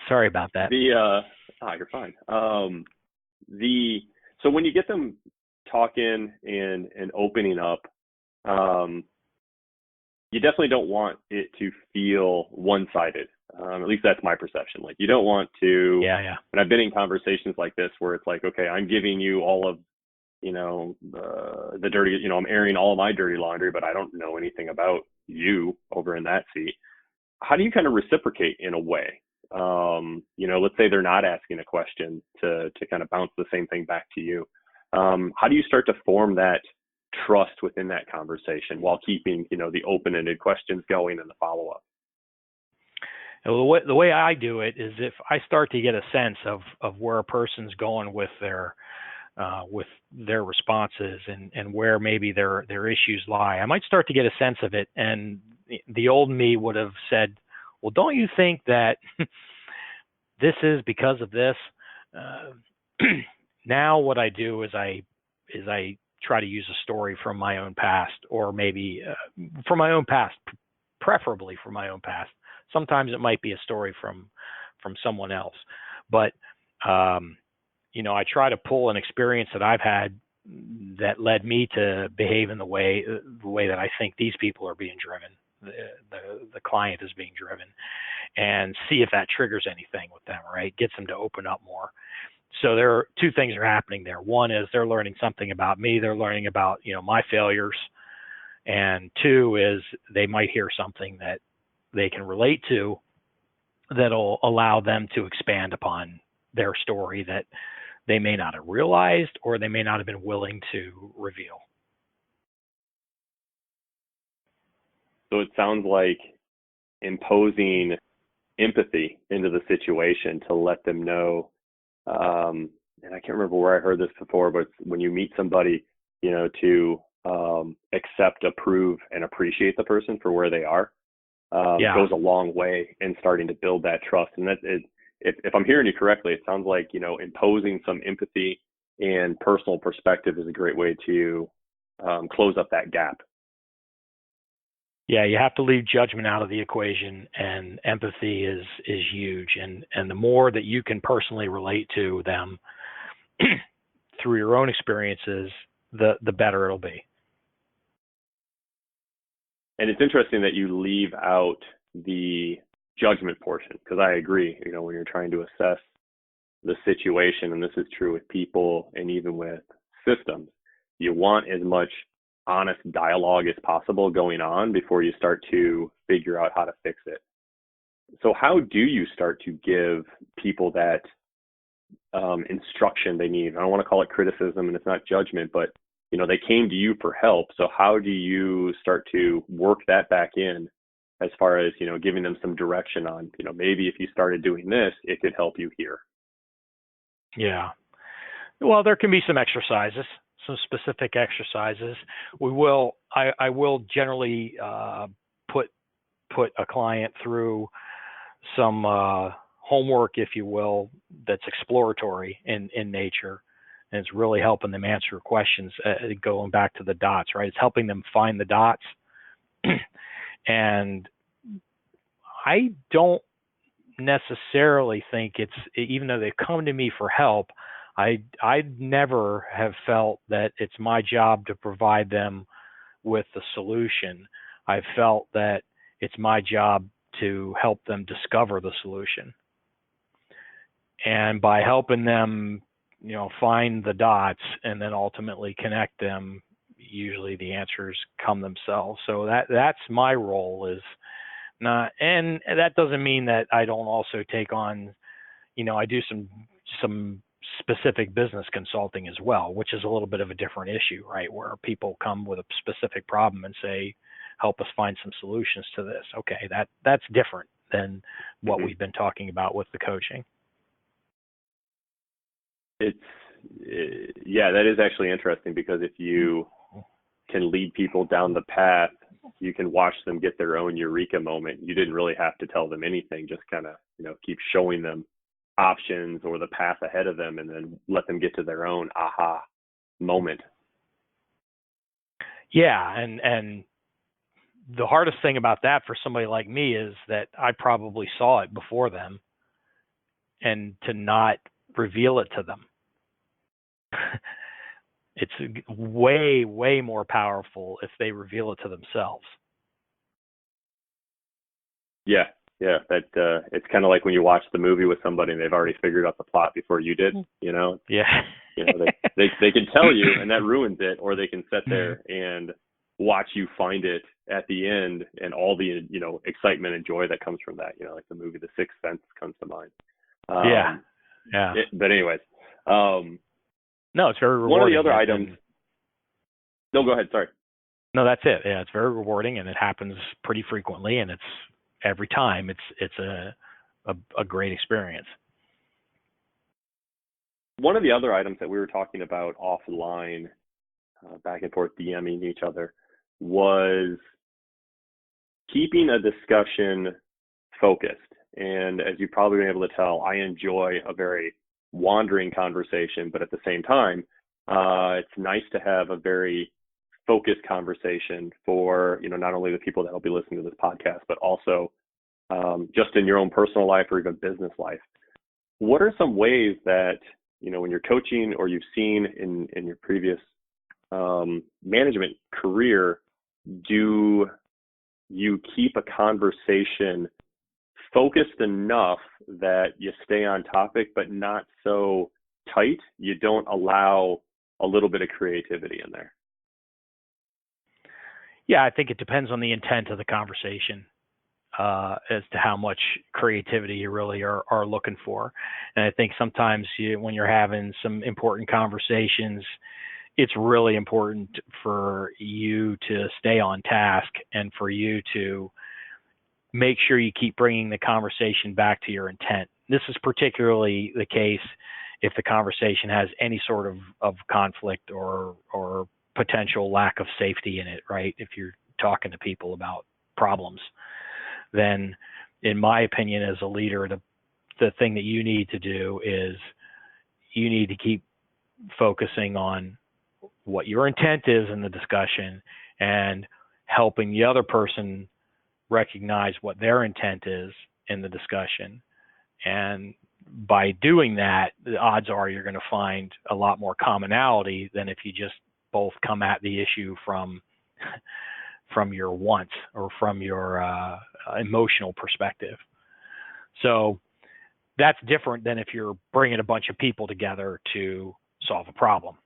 Sorry about that. You're fine. So when you get them talking and opening up, you definitely don't want it to feel one-sided. At least that's my perception. Like you don't want to. Yeah. And I've been in conversations like this where it's like, okay, I'm giving you all of, the dirty, I'm airing all of my dirty laundry, but I don't know anything about you over in that seat. How do you kind of reciprocate in a way? Let's say they're not asking a question to kind of bounce the same thing back to you. How do you start to form that trust within that conversation while keeping, the open-ended questions going and the follow-up? The way I do it is if I start to get a sense of where a person's going with their responses and where maybe their issues lie, I might start to get a sense of it. And the old me would have said, well, don't you think that this is because of this? Now what I do is I try to use a story from my own past, or maybe from my own past, preferably from my own past. Sometimes it might be a story from someone else, but I try to pull an experience that I've had that led me to behave in the way that I think these people are being driven. The client is being driven, and see if that triggers anything with them, right? Gets them to open up more. So there are two things are happening there. One is they're learning something about me. They're learning about, my failures. And two is they might hear something that they can relate to that'll allow them to expand upon their story that they may not have realized or they may not have been willing to reveal. So it sounds like imposing empathy into the situation to let them know, and I can't remember where I heard this before, but when you meet somebody, to accept, approve, and appreciate the person for where they are, goes a long way in starting to build that trust. And that is, if I'm hearing you correctly, it sounds like, imposing some empathy and personal perspective is a great way to close up that gap. Yeah, you have to leave judgment out of the equation, and empathy is huge. And the more that you can personally relate to them through your own experiences, the better it'll be. And it's interesting that you leave out the judgment portion, because I agree, when you're trying to assess the situation, and this is true with people and even with systems, you want as much honest dialogue as possible going on before you start to figure out how to fix it. So how do you start to give people that instruction they need? I don't want to call it criticism, and it's not judgment, but they came to you for help. So how do you start to work that back in as far as, giving them some direction on, maybe if you started doing this, it could help you here? Yeah. Well, there can be some exercises, some specific exercises. I will generally put a client through some homework, if you will, that's exploratory in nature. And it's really helping them answer questions, going back to the dots, right? It's helping them find the dots. And I don't necessarily think even though they've come to me for help, I never have felt that it's my job to provide them with the solution. I felt that it's my job to help them discover the solution. And by helping them, find the dots and then ultimately connect them, usually the answers come themselves. So that's my role, is not, and that doesn't mean that I don't also take on, I do some specific business consulting as well, which is a little bit of a different issue, right? Where people come with a specific problem and say, help us find some solutions to this. Okay, that's different. than what Mm-hmm. we've been talking about with the coaching. Yeah, that is actually interesting, because if you can lead people down the path, you can watch them get their own eureka moment. You didn't really have to tell them anything, just kind of, keep showing them options or the path ahead of them, and then let them get to their own aha moment. Yeah, and the hardest thing about that for somebody like me is that I probably saw it before them, and to not reveal it to them. It's way, way more powerful if they reveal it to themselves. Yeah, that it's kind of like when you watch the movie with somebody and they've already figured out the plot before you did. Yeah. They can tell you, and that ruins it, or they can sit there and watch you find it at the end, and all the excitement and joy that comes from that. Like the movie The Sixth Sense comes to mind. Yeah. But anyways, no, it's very rewarding. One of the other items. No, go ahead. Sorry. No, that's it. Yeah, it's very rewarding, and it happens pretty frequently, and it's every time it's a great experience. One of the other items that we were talking about offline, back and forth DMing each other, was keeping a discussion focused. And as you've probably been able to tell, I enjoy a very wandering conversation, but at the same time, it's nice to have a very focused conversation for, not only the people that will be listening to this podcast, but also just in your own personal life or even business life. What are some ways that, when you're coaching or you've seen in your previous management career, do you keep a conversation focused enough that you stay on topic, but not so tight you don't allow a little bit of creativity in there? Yeah, I think it depends on the intent of the conversation as to how much creativity you really are looking for. And I think sometimes when you're having some important conversations, it's really important for you to stay on task and for you to make sure you keep bringing the conversation back to your intent. This is particularly the case if the conversation has any sort of conflict or potential lack of safety in it, right? If you're talking to people about problems, then in my opinion, as a leader, the thing that you need to do is you need to keep focusing on what your intent is in the discussion and helping the other person recognize what their intent is in the discussion. And by doing that, the odds are you're going to find a lot more commonality than if you just both come at the issue from your wants or from your emotional perspective. So that's different than if you're bringing a bunch of people together to solve a problem.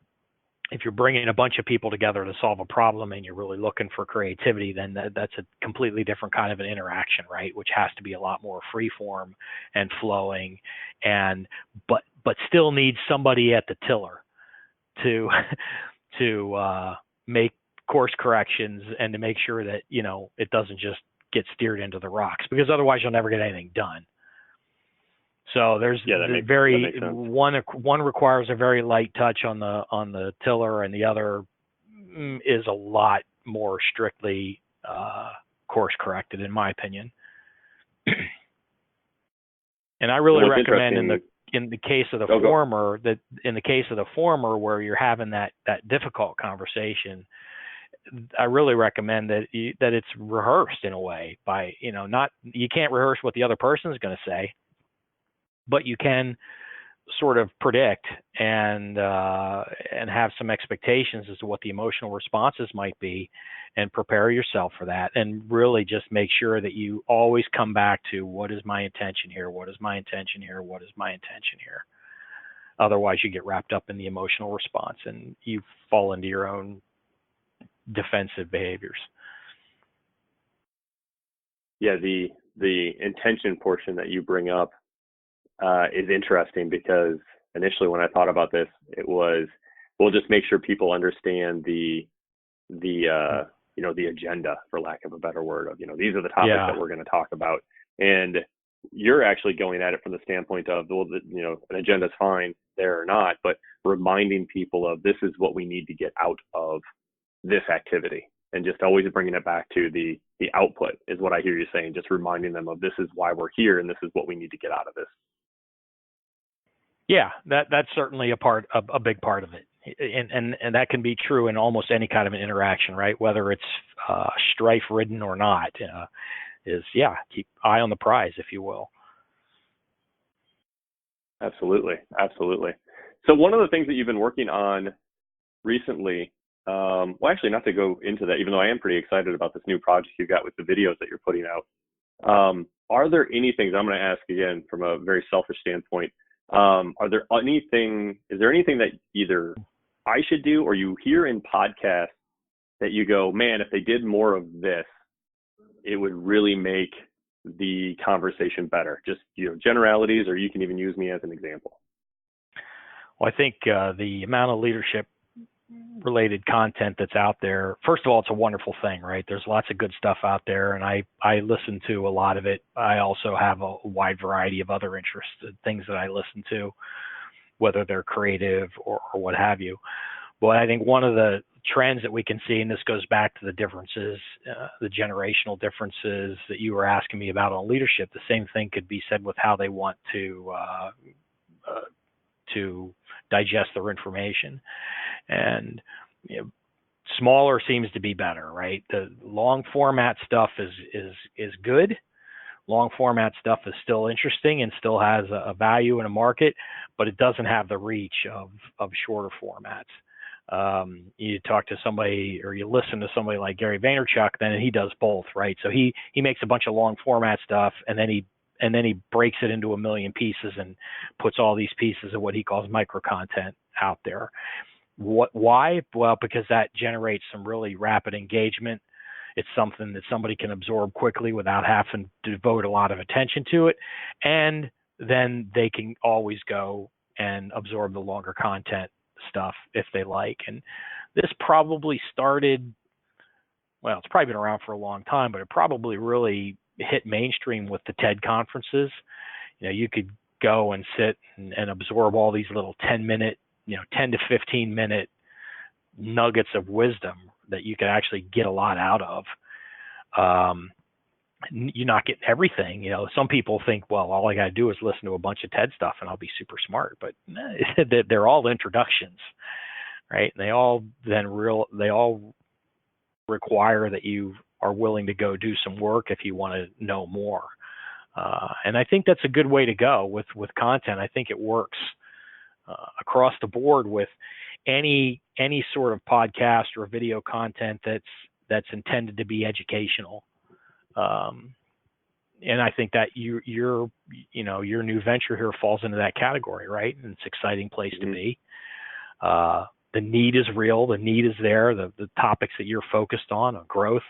If you're bringing a bunch of people together to solve a problem and you're really looking for creativity, then that's a completely different kind of an interaction, right? Which has to be a lot more free form and flowing, and but still needs somebody at the tiller to make course corrections and to make sure that it doesn't just get steered into the rocks, because otherwise you'll never get anything done. So there's one requires a very light touch on the tiller, and the other is a lot more strictly course corrected, in my opinion. And I really recommend in the case of the former, where you're having that difficult conversation, I really recommend that it's rehearsed in a way by you can't rehearse what the other person is going to say, but you can sort of predict and have some expectations as to what the emotional responses might be, and prepare yourself for that, and really just make sure that you always come back to what is my intention here, what is my intention here, what is my intention here. Otherwise you get wrapped up in the emotional response and you fall into your own defensive behaviors. Yeah, the intention portion that you bring up is interesting, because initially when I thought about this, it was, we'll just make sure people understand the the agenda, for lack of a better word, of, these are the topics that we're going to talk about. And you're actually going at it from the standpoint of, well, an agenda is fine there or not, but reminding people of this is what we need to get out of this activity, and just always bringing it back to the output is what I hear you saying, just reminding them of this is why we're here and this is what we need to get out of this. Yeah, that's certainly a big part of it. And that can be true in almost any kind of an interaction, right? Whether it's strife ridden or not, keep eye on the prize, if you will. Absolutely. So one of the things that you've been working on recently, well, actually, not to go into that, even though I am pretty excited about this new project you've got with the videos that you're putting out. Are there any things, I'm going to ask again from a very selfish standpoint, is there anything that either I should do or you hear in podcasts that you go, man, if they did more of this, it would really make the conversation better? Just, generalities, or you can even use me as an example. Well, I think the amount of leadership related content that's out there, first of all, it's a wonderful thing, right? There's lots of good stuff out there, and I listen to a lot of it. I also have a wide variety of other interests, things that I listen to, whether they're creative or what have you. But I think one of the trends that we can see, and this goes back to the differences, the generational differences that you were asking me about on leadership, the same thing could be said with how they want to digest their information. And smaller seems to be better, right? The long format stuff is good. Long format stuff is still interesting and still has a value in a market, but it doesn't have the reach of shorter formats. You talk to somebody or you listen to somebody like Gary Vaynerchuk, then he does both, right? So he makes a bunch of long format stuff, and then he breaks it into a million pieces and puts all these pieces of what he calls micro content out there. Why? Well, because that generates some really rapid engagement. It's something that somebody can absorb quickly without having to devote a lot of attention to it. And then they can always go and absorb the longer content stuff if they like. And this probably started, well, it's probably been around for a long time, but it probably really hit mainstream with the TED conferences. You could go and sit and absorb all these little 10 to 15 minute nuggets of wisdom that you could actually get a lot out of. You're not getting everything. Some people think, well, all I got to do is listen to a bunch of TED stuff and I'll be super smart. But they're all introductions, right? And they all require that you are willing to go do some work if you want to know more. And I think that's a good way to go with content. I think it works across the board with any sort of podcast or video content that's intended to be educational. And I think that your new venture here falls into that category, right? And it's an exciting place to be. The need is real. The need is there. The topics that you're focused on growth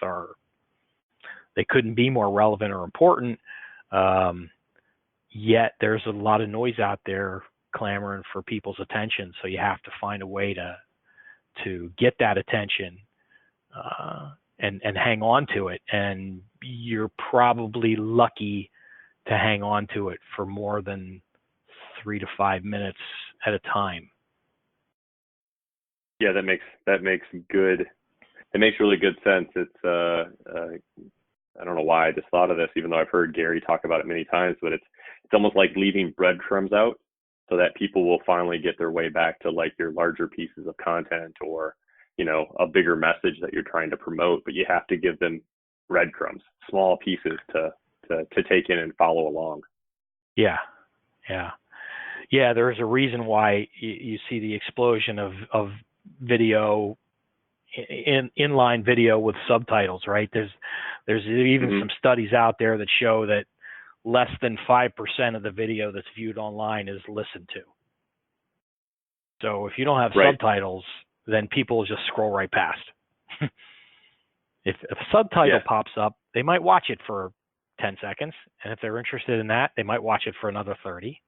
they couldn't be more relevant or important. Yet there's a lot of noise out there clamoring for people's attention. So you have to find a way to get that attention and hang on to it. And you're probably lucky to hang on to it for more than 3 to 5 minutes at a time. Yeah, that makes really good sense. It's I don't know why I just thought of this, even though I've heard Gary talk about it many times, but it's almost like leaving breadcrumbs out so that people will finally get their way back to like your larger pieces of content or, a bigger message that you're trying to promote, but you have to give them breadcrumbs, small pieces to take in and follow along. Yeah. There's a reason why you see the explosion of video, inline video with subtitles, right? There's even some studies out there that show that less than 5% of the video that's viewed online is listened to. So if you don't have subtitles, then people just scroll right past. If a subtitle pops up, they might watch it for 10 seconds. And if they're interested in that, they might watch it for another 30.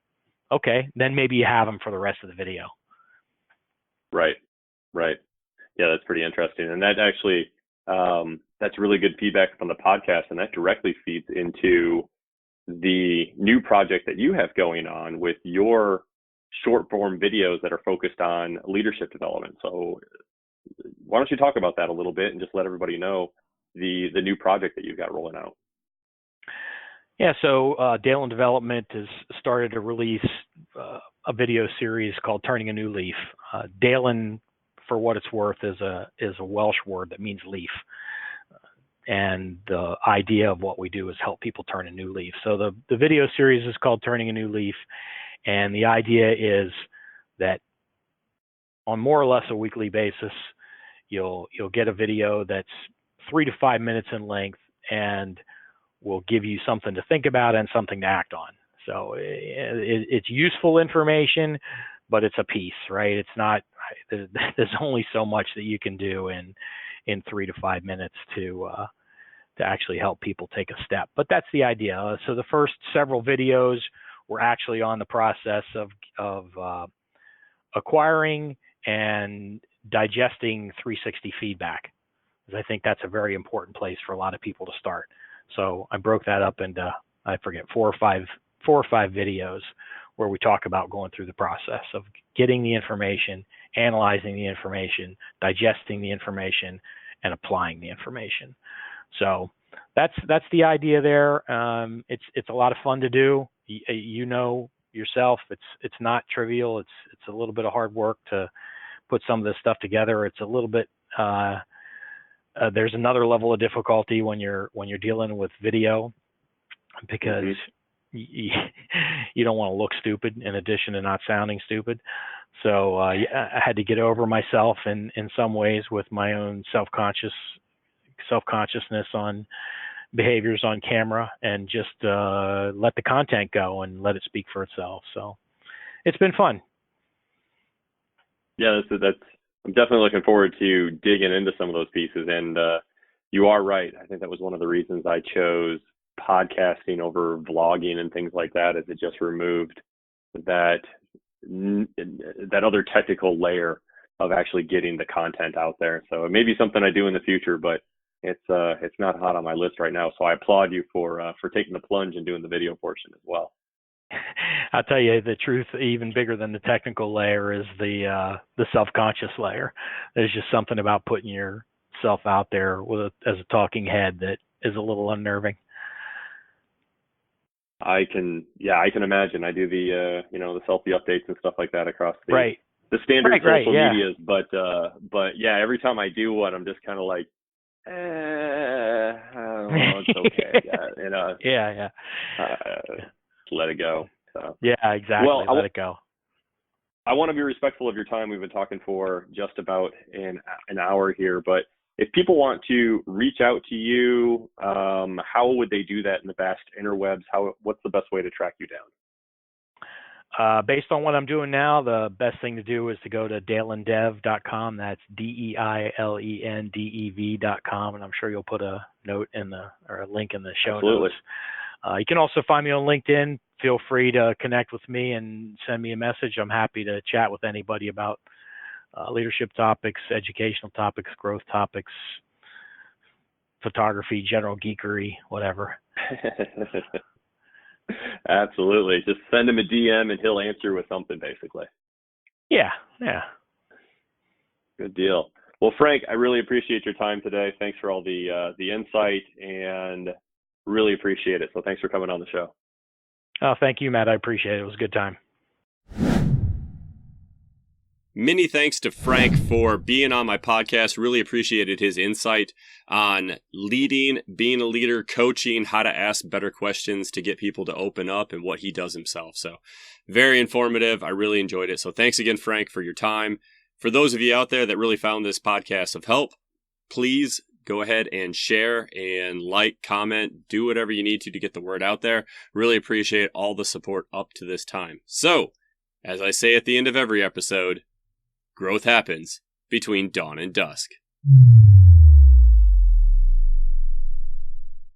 Okay, then maybe you have them for the rest of the video. Right. Yeah, that's pretty interesting. And that actually That's really good feedback from the podcast, and that directly feeds into the new project that you have going on with your short form videos that are focused on leadership development. So why don't you talk about that a little bit and just let everybody know the new project that you've got rolling out? Yeah, so Dalen Development has started to release a video series called Turning a New Leaf. Dalen, for what it's worth, is a Welsh word that means leaf. And the idea of what we do is help people turn a new leaf. So the video series is called Turning a New Leaf. And the idea is that on more or less a weekly basis, you'll get a video that's 3 to 5 minutes in length and will give you something to think about and something to act on. So it's useful information, but it's a piece, right? It's not, there's only so much that you can do in 3 to 5 minutes to actually help people take a step. But that's the idea. So the first several videos were actually on the process of acquiring and digesting 360 feedback, because I think that's a very important place for a lot of people to start. So I broke that up into, I forget, 4 or 5 videos where we talk about going through the process of getting the information, analyzing the information, digesting the information, and applying the information. So that's the idea there. It's a lot of fun to do. You know yourself, it's not trivial. It's a little bit of hard work to put some of this stuff together. It's a little bit there's another level of difficulty when you're dealing with video, because you don't want to look stupid in addition to not sounding stupid. So I had to get over myself in some ways with my own self-consciousness on behaviors on camera, and just let the content go and let it speak for itself. So it's been fun. Yeah, that's I'm definitely looking forward to digging into some of those pieces. And you are right. I think that was one of the reasons I chose podcasting over vlogging and things like that, is it just removed that other technical layer of actually getting the content out there. So it may be something I do in the future, but it's not hot on my list right now. So I applaud you for taking the plunge and doing the video portion as well. I'll tell you the truth, even bigger than the technical layer is the self-conscious layer. There's just something about putting yourself out there as a talking head that is a little unnerving. I can imagine. I do the the selfie updates and stuff like that across the standard social medias, but yeah, every time I do one, I'm just kind of like, it's okay. Let it go. So. Yeah, exactly. Well, let it go. I want to be respectful of your time. We've been talking for just about an hour here, but if people want to reach out to you, how would they do that in the vast interwebs? What's the best way to track you down? Based on what I'm doing now, the best thing to do is to go to dailendev.com. That's DEILENDEV.com, and I'm sure you'll put a note or a link in the show notes. You can also find me on LinkedIn. Feel free to connect with me and send me a message. I'm happy to chat with anybody about leadership topics, educational topics, growth topics, photography, general geekery, whatever. Absolutely. Just send him a DM and he'll answer with something, basically. Yeah. Good deal. Well, Frank, I really appreciate your time today. Thanks for all the insight, and really appreciate it. So thanks for coming on the show. Oh, thank you, Matt. I appreciate it. It was a good time. Many thanks to Frank for being on my podcast. Really appreciated his insight on leading, being a leader, coaching, how to ask better questions to get people to open up, and what he does himself. So very informative. I really enjoyed it. So thanks again, Frank, for your time. For those of you out there that really found this podcast of help, please go ahead and share and like, comment, do whatever you need to get the word out there. Really appreciate all the support up to this time. So, as I say at the end of every episode, growth happens between dawn and dusk.